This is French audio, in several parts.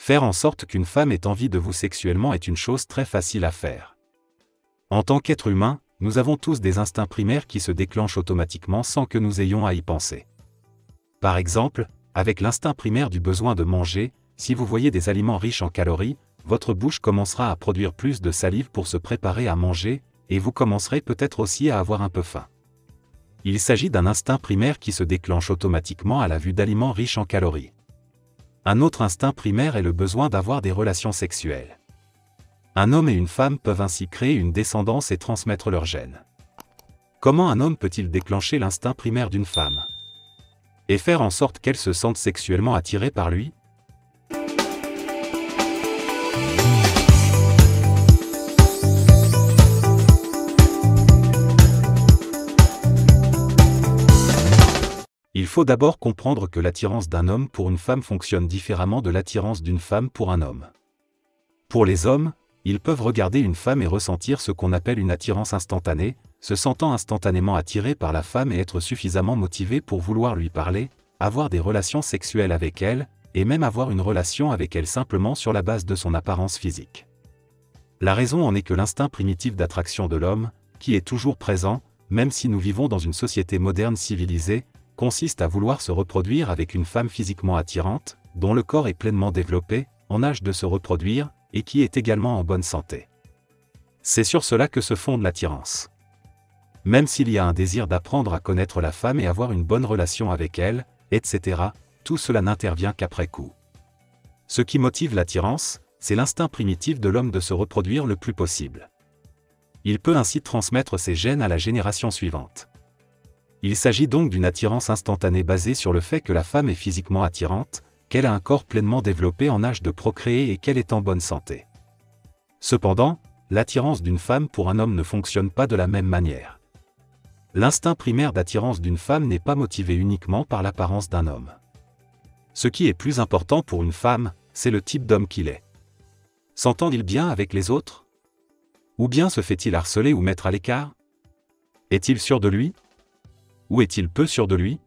Faire en sorte qu'une femme ait envie de vous sexuellement est une chose très facile à faire. En tant qu'être humain, nous avons tous des instincts primaires qui se déclenchent automatiquement sans que nous ayons à y penser. Par exemple, avec l'instinct primaire du besoin de manger, si vous voyez des aliments riches en calories, votre bouche commencera à produire plus de salive pour se préparer à manger, et vous commencerez peut-être aussi à avoir un peu faim. Il s'agit d'un instinct primaire qui se déclenche automatiquement à la vue d'aliments riches en calories. Un autre instinct primaire est le besoin d'avoir des relations sexuelles. Un homme et une femme peuvent ainsi créer une descendance et transmettre leurs gènes. Comment un homme peut-il déclencher l'instinct primaire d'une femme et faire en sorte qu'elle se sente sexuellement attirée par lui? Il faut d'abord comprendre que l'attirance d'un homme pour une femme fonctionne différemment de l'attirance d'une femme pour un homme. Pour les hommes, ils peuvent regarder une femme et ressentir ce qu'on appelle une attirance instantanée, se sentant instantanément attirés par la femme et être suffisamment motivés pour vouloir lui parler, avoir des relations sexuelles avec elle, et même avoir une relation avec elle simplement sur la base de son apparence physique. La raison en est que l'instinct primitif d'attraction de l'homme, qui est toujours présent, même si nous vivons dans une société moderne civilisée, consiste à vouloir se reproduire avec une femme physiquement attirante, dont le corps est pleinement développé, en âge de se reproduire, et qui est également en bonne santé. C'est sur cela que se fonde l'attirance. Même s'il y a un désir d'apprendre à connaître la femme et avoir une bonne relation avec elle, etc., tout cela n'intervient qu'après coup. Ce qui motive l'attirance, c'est l'instinct primitif de l'homme de se reproduire le plus possible. Il peut ainsi transmettre ses gènes à la génération suivante. Il s'agit donc d'une attirance instantanée basée sur le fait que la femme est physiquement attirante, qu'elle a un corps pleinement développé en âge de procréer et qu'elle est en bonne santé. Cependant, l'attirance d'une femme pour un homme ne fonctionne pas de la même manière. L'instinct primaire d'attirance d'une femme n'est pas motivé uniquement par l'apparence d'un homme. Ce qui est plus important pour une femme, c'est le type d'homme qu'il est. S'entend-il bien avec les autres? Ou bien se fait-il harceler ou mettre à l'écart? Est-il sûr de lui? Ou est-il peu sûr de lui?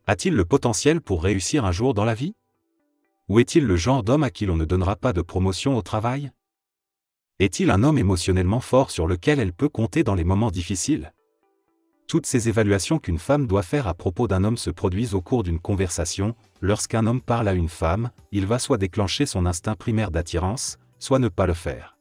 A-t-il le potentiel pour réussir un jour dans la vie? Ou est-il le genre d'homme à qui l'on ne donnera pas de promotion au travail? Est-il un homme émotionnellement fort sur lequel elle peut compter dans les moments difficiles? Toutes ces évaluations qu'une femme doit faire à propos d'un homme se produisent au cours d'une conversation. Lorsqu'un homme parle à une femme, il va soit déclencher son instinct primaire d'attirance, soit ne pas le faire.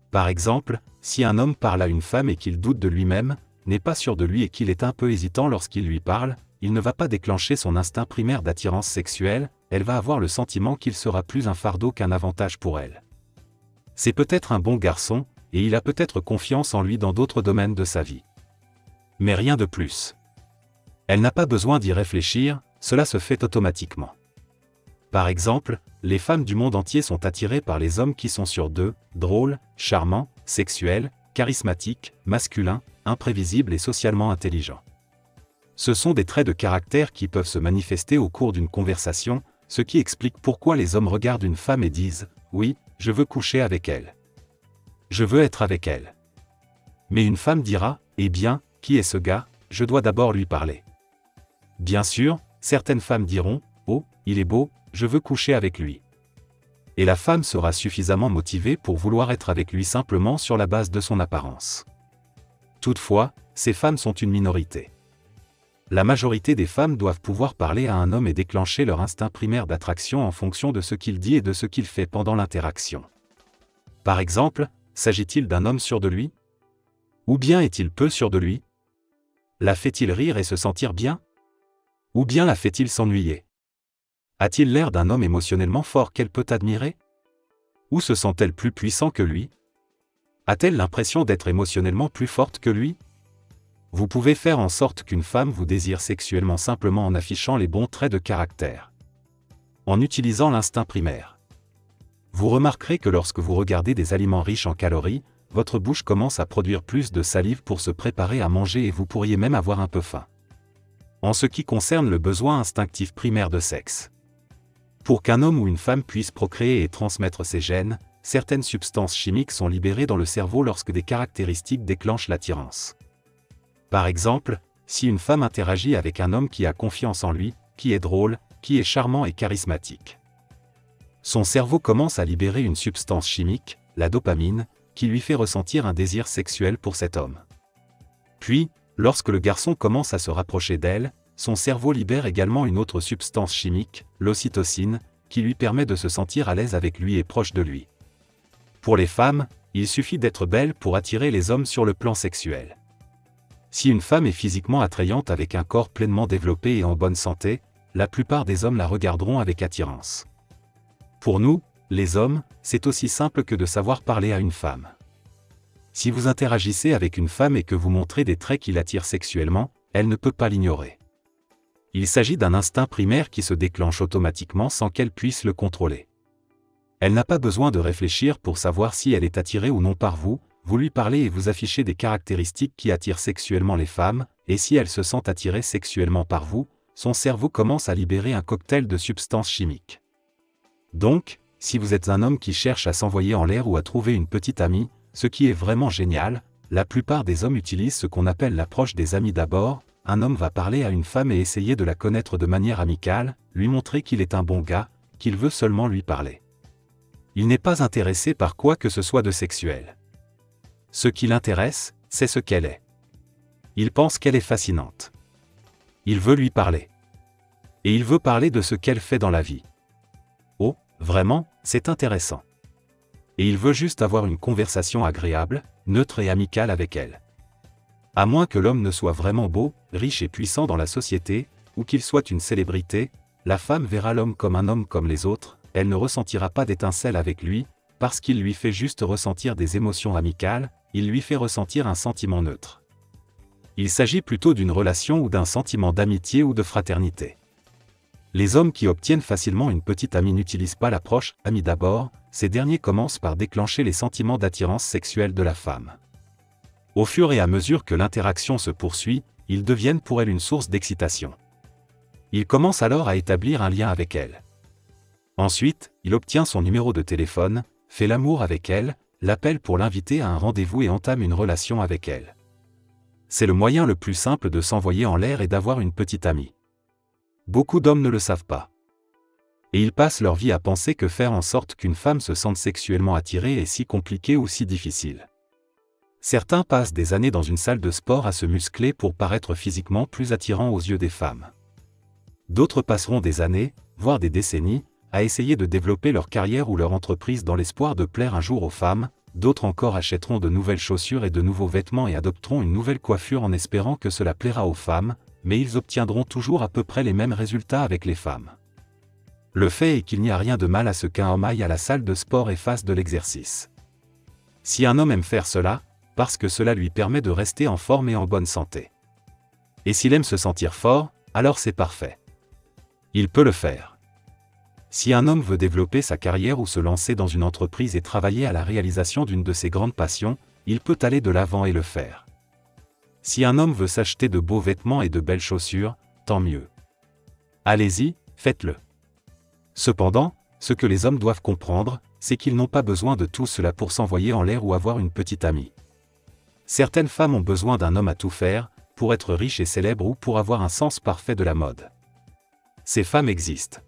Par exemple, si un homme parle à une femme et qu'il doute de lui-même, n'est pas sûr de lui et qu'il est un peu hésitant lorsqu'il lui parle, il ne va pas déclencher son instinct primaire d'attirance sexuelle, elle va avoir le sentiment qu'il sera plus un fardeau qu'un avantage pour elle. C'est peut-être un bon garçon, et il a peut-être confiance en lui dans d'autres domaines de sa vie. Mais rien de plus. Elle n'a pas besoin d'y réfléchir, cela se fait automatiquement. Par exemple, les femmes du monde entier sont attirées par les hommes qui sont sur d'eux, drôles, charmants, sexuels, charismatiques, masculins, imprévisibles et socialement intelligents. Ce sont des traits de caractère qui peuvent se manifester au cours d'une conversation, ce qui explique pourquoi les hommes regardent une femme et disent « Oui, je veux coucher avec elle. Je veux être avec elle. » Mais une femme dira « Eh bien, qui est ce gars? Je dois d'abord lui parler. » Bien sûr, certaines femmes diront « Oh, il est beau, je veux coucher avec lui. » Et la femme sera suffisamment motivée pour vouloir être avec lui simplement sur la base de son apparence. Toutefois, ces femmes sont une minorité. La majorité des femmes doivent pouvoir parler à un homme et déclencher leur instinct primaire d'attraction en fonction de ce qu'il dit et de ce qu'il fait pendant l'interaction. Par exemple, s'agit-il d'un homme sûr de lui? Ou bien est-il peu sûr de lui? La fait-il rire et se sentir bien? Ou bien la fait-il s'ennuyer? A-t-il l'air d'un homme émotionnellement fort qu'elle peut admirer? Ou se sent-elle plus puissant que lui? A-t-elle l'impression d'être émotionnellement plus forte que lui? Vous pouvez faire en sorte qu'une femme vous désire sexuellement simplement en affichant les bons traits de caractère. En utilisant l'instinct primaire. Vous remarquerez que lorsque vous regardez des aliments riches en calories, votre bouche commence à produire plus de salive pour se préparer à manger et vous pourriez même avoir un peu faim. En ce qui concerne le besoin instinctif primaire de sexe. Pour qu'un homme ou une femme puisse procréer et transmettre ses gènes, certaines substances chimiques sont libérées dans le cerveau lorsque des caractéristiques déclenchent l'attirance. Par exemple, si une femme interagit avec un homme qui a confiance en lui, qui est drôle, qui est charmant et charismatique. Son cerveau commence à libérer une substance chimique, la dopamine, qui lui fait ressentir un désir sexuel pour cet homme. Puis, lorsque le garçon commence à se rapprocher d'elle, son cerveau libère également une autre substance chimique, l'ocytocine, qui lui permet de se sentir à l'aise avec lui et proche de lui. Pour les femmes, il suffit d'être belle pour attirer les hommes sur le plan sexuel. Si une femme est physiquement attrayante avec un corps pleinement développé et en bonne santé, la plupart des hommes la regarderont avec attirance. Pour nous, les hommes, c'est aussi simple que de savoir parler à une femme. Si vous interagissez avec une femme et que vous montrez des traits qui l'attirent sexuellement, elle ne peut pas l'ignorer. Il s'agit d'un instinct primaire qui se déclenche automatiquement sans qu'elle puisse le contrôler. Elle n'a pas besoin de réfléchir pour savoir si elle est attirée ou non par vous, vous lui parlez et vous affichez des caractéristiques qui attirent sexuellement les femmes, et si elle se sent attirée sexuellement par vous, son cerveau commence à libérer un cocktail de substances chimiques. Donc, si vous êtes un homme qui cherche à s'envoyer en l'air ou à trouver une petite amie, ce qui est vraiment génial, la plupart des hommes utilisent ce qu'on appelle l'approche des amis d'abord. Un homme va parler à une femme et essayer de la connaître de manière amicale, lui montrer qu'il est un bon gars, qu'il veut seulement lui parler. Il n'est pas intéressé par quoi que ce soit de sexuel. Ce qui l'intéresse, c'est ce qu'elle est. Il pense qu'elle est fascinante. Il veut lui parler. Et il veut parler de ce qu'elle fait dans la vie. Oh, vraiment, c'est intéressant. Et il veut juste avoir une conversation agréable, neutre et amicale avec elle. À moins que l'homme ne soit vraiment beau, riche et puissant dans la société, ou qu'il soit une célébrité, la femme verra l'homme comme les autres, elle ne ressentira pas d'étincelle avec lui, parce qu'il lui fait juste ressentir des émotions amicales, il lui fait ressentir un sentiment neutre. Il s'agit plutôt d'une relation ou d'un sentiment d'amitié ou de fraternité. Les hommes qui obtiennent facilement une petite amie n'utilisent pas l'approche « ami d'abord », ces derniers commencent par déclencher les sentiments d'attirance sexuelle de la femme. Au fur et à mesure que l'interaction se poursuit, ils deviennent pour elle une source d'excitation. Il commence alors à établir un lien avec elle. Ensuite, il obtient son numéro de téléphone, fait l'amour avec elle, l'appelle pour l'inviter à un rendez-vous et entame une relation avec elle. C'est le moyen le plus simple de s'envoyer en l'air et d'avoir une petite amie. Beaucoup d'hommes ne le savent pas. Et ils passent leur vie à penser que faire en sorte qu'une femme se sente sexuellement attirée est si compliqué ou si difficile. Certains passent des années dans une salle de sport à se muscler pour paraître physiquement plus attirants aux yeux des femmes. D'autres passeront des années, voire des décennies, à essayer de développer leur carrière ou leur entreprise dans l'espoir de plaire un jour aux femmes, d'autres encore achèteront de nouvelles chaussures et de nouveaux vêtements et adopteront une nouvelle coiffure en espérant que cela plaira aux femmes, mais ils obtiendront toujours à peu près les mêmes résultats avec les femmes. Le fait est qu'il n'y a rien de mal à ce qu'un homme aille à la salle de sport et fasse de l'exercice. Si un homme aime faire cela, parce que cela lui permet de rester en forme et en bonne santé. Et s'il aime se sentir fort, alors c'est parfait. Il peut le faire. Si un homme veut développer sa carrière ou se lancer dans une entreprise et travailler à la réalisation d'une de ses grandes passions, il peut aller de l'avant et le faire. Si un homme veut s'acheter de beaux vêtements et de belles chaussures, tant mieux. Allez-y, faites-le. Cependant, ce que les hommes doivent comprendre, c'est qu'ils n'ont pas besoin de tout cela pour s'envoyer en l'air ou avoir une petite amie. Certaines femmes ont besoin d'un homme à tout faire, pour être riche et célèbre ou pour avoir un sens parfait de la mode. Ces femmes existent.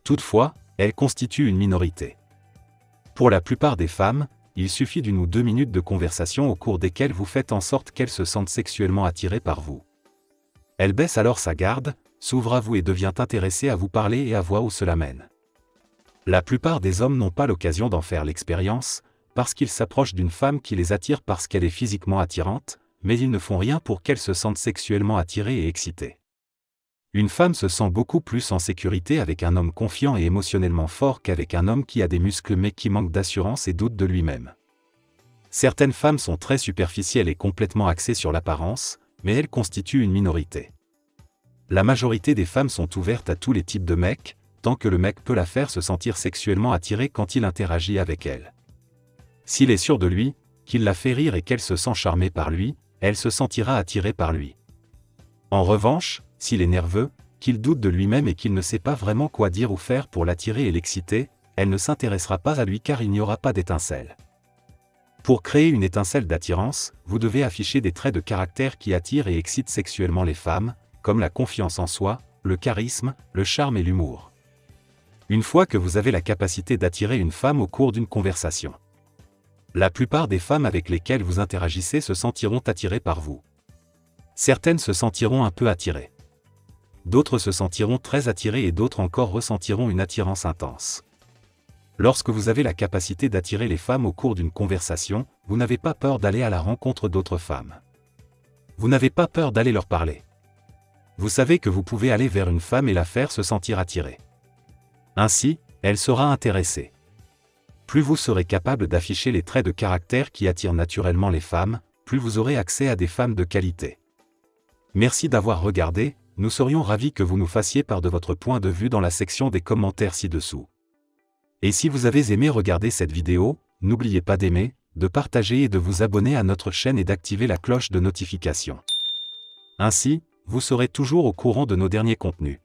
Toutefois, elles constituent une minorité. Pour la plupart des femmes, il suffit d'1 ou 2 minutes de conversation au cours desquelles vous faites en sorte qu'elles se sentent sexuellement attirées par vous. Elle baisse alors sa garde, s'ouvre à vous et devient intéressée à vous parler et à voir où cela mène. La plupart des hommes n'ont pas l'occasion d'en faire l'expérience, parce qu'ils s'approchent d'une femme qui les attire parce qu'elle est physiquement attirante, mais ils ne font rien pour qu'elle se sente sexuellement attirée et excitée. Une femme se sent beaucoup plus en sécurité avec un homme confiant et émotionnellement fort qu'avec un homme qui a des muscles mais qui manque d'assurance et doute de lui-même. Certaines femmes sont très superficielles et complètement axées sur l'apparence, mais elles constituent une minorité. La majorité des femmes sont ouvertes à tous les types de mecs, tant que le mec peut la faire se sentir sexuellement attirée quand il interagit avec elle. S'il est sûr de lui, qu'il la fait rire et qu'elle se sent charmée par lui, elle se sentira attirée par lui. En revanche, s'il est nerveux, qu'il doute de lui-même et qu'il ne sait pas vraiment quoi dire ou faire pour l'attirer et l'exciter, elle ne s'intéressera pas à lui car il n'y aura pas d'étincelle. Pour créer une étincelle d'attirance, vous devez afficher des traits de caractère qui attirent et excitent sexuellement les femmes, comme la confiance en soi, le charisme, le charme et l'humour. Une fois que vous avez la capacité d'attirer une femme au cours d'une conversation. La plupart des femmes avec lesquelles vous interagissez se sentiront attirées par vous. Certaines se sentiront un peu attirées. D'autres se sentiront très attirées et d'autres encore ressentiront une attirance intense. Lorsque vous avez la capacité d'attirer les femmes au cours d'une conversation, vous n'avez pas peur d'aller à la rencontre d'autres femmes. Vous n'avez pas peur d'aller leur parler. Vous savez que vous pouvez aller vers une femme et la faire se sentir attirée. Ainsi, elle sera intéressée. Plus vous serez capable d'afficher les traits de caractère qui attirent naturellement les femmes, plus vous aurez accès à des femmes de qualité. Merci d'avoir regardé, nous serions ravis que vous nous fassiez part de votre point de vue dans la section des commentaires ci-dessous. Et si vous avez aimé regarder cette vidéo, n'oubliez pas d'aimer, de partager et de vous abonner à notre chaîne et d'activer la cloche de notification. Ainsi, vous serez toujours au courant de nos derniers contenus.